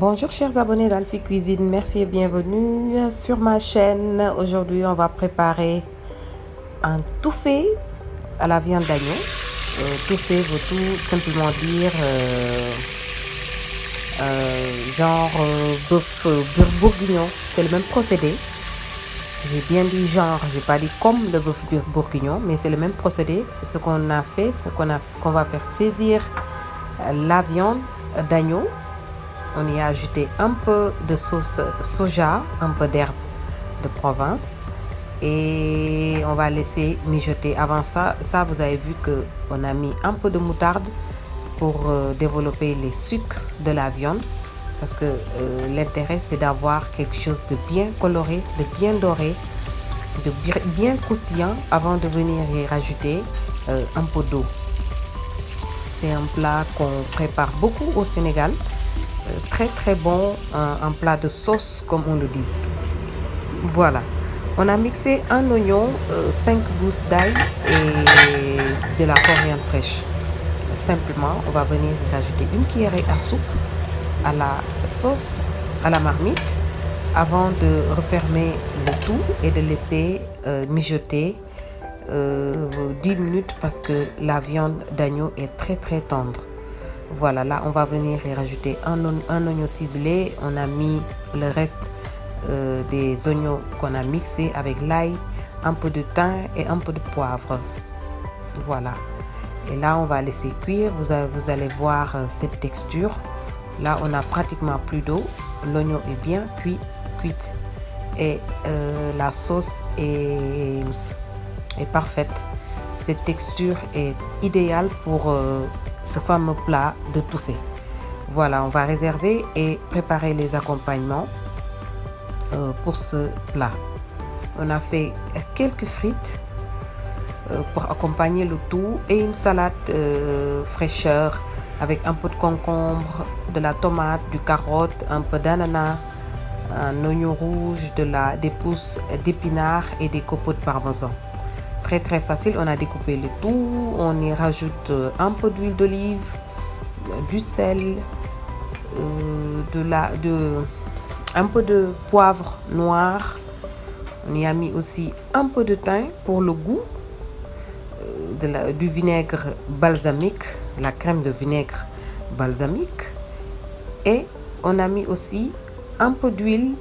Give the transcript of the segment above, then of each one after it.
Bonjour chers abonnés d'Alphie Cuisine, merci et bienvenue sur ma chaîne. Aujourd'hui on va préparer un touffé à la viande d'agneau. Touffé veut tout simplement dire bœuf bourguignon, c'est le même procédé. J'ai bien dit genre, j'ai pas dit comme le bœuf bourguignon, mais c'est le même procédé. Ce qu'on a fait, qu'on va faire saisir la viande d'agneau. On y a ajouté un peu de sauce soja, un peu d'herbe de Provence et on va laisser mijoter. Avant ça vous avez vu que on a mis un peu de moutarde pour développer les sucres de la viande, parce que l'intérêt c'est d'avoir quelque chose de bien coloré, de bien doré, de bien croustillant avant de venir y rajouter un peu d'eau. C'est un plat qu'on prépare beaucoup au Sénégal. Très bon, un plat de sauce comme on le dit. Voilà, on a mixé un oignon, 5 gousses d'ail et de la coriandre fraîche. Simplement on va venir rajouter une cuillerée à soupe à la sauce à la marmite avant de refermer le tout et de laisser mijoter 10 minutes, parce que la viande d'agneau est très tendre. Voilà, là on va venir y rajouter un oignon ciselé. On a mis le reste des oignons qu'on a mixé avec l'ail, un peu de thym et un peu de poivre. Voilà, et là on va laisser cuire. Vous allez voir cette texture. Là on a pratiquement plus d'eau, l'oignon est bien cuite et la sauce est parfaite. Cette texture est idéale pour ce fameux plat de touffé. Voilà, on va réserver et préparer les accompagnements pour ce plat. On a fait quelques frites pour accompagner le tout et une salade fraîcheur avec un peu de concombre, de la tomate, du carotte, un peu d'ananas, un oignon rouge, des pousses d'épinards et des copeaux de parmesan. Très facile. On a découpé le tout, on y rajoute un peu d'huile d'olive, du sel, un peu de poivre noir. On y a mis aussi un peu de thym pour le goût, du vinaigre balsamique, la crème de vinaigre balsamique, et on a mis aussi un peu d'huile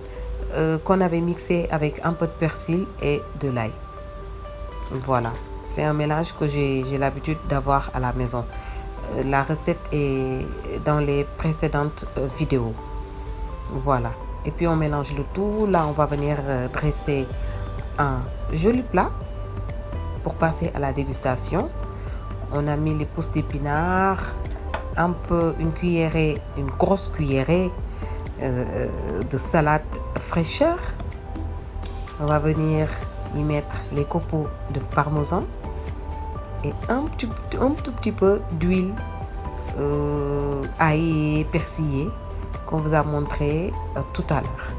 qu'on avait mixé avec un peu de persil et de l'ail. Voilà, c'est un mélange que j'ai l'habitude d'avoir à la maison. La recette est dans les précédentes vidéos. Voilà, et puis on mélange le tout. Là on va venir dresser un joli plat pour passer à la dégustation. On a mis les pousses d'épinards, une grosse cuillerée de salade fraîcheur. On va venir y mettre les copeaux de parmesan et un tout petit peu d'huile ail persillée qu'on vous a montré tout à l'heure.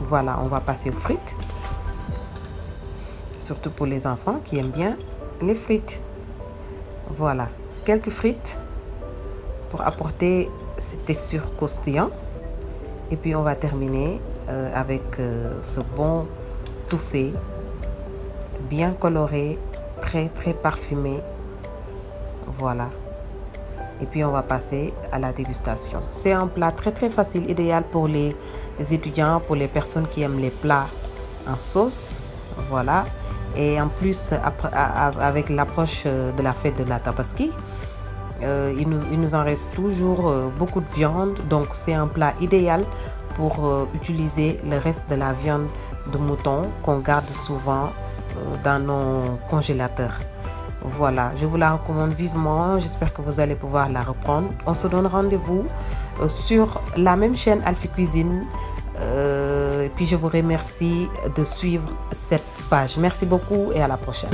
Voilà, on va passer aux frites, surtout pour les enfants qui aiment bien les frites. Voilà, quelques frites pour apporter cette texture croustillante, et puis on va terminer avec ce bon touffé bien coloré, très parfumé. Voilà, et puis on va passer à la dégustation. C'est un plat très facile, idéal pour les étudiants, pour les personnes qui aiment les plats en sauce. Voilà, et en plus avec l'approche de la fête de la Tabaski, il nous en reste toujours beaucoup de viande, donc c'est un plat idéal pour utiliser le reste de la viande de mouton qu'on garde souvent dans nos congélateurs. Voilà, je vous la recommande vivement. J'espère que vous allez pouvoir la reprendre. On se donne rendez-vous sur la même chaîne Alphie Cuisine. Et puis je vous remercie de suivre cette page. Merci beaucoup et à la prochaine.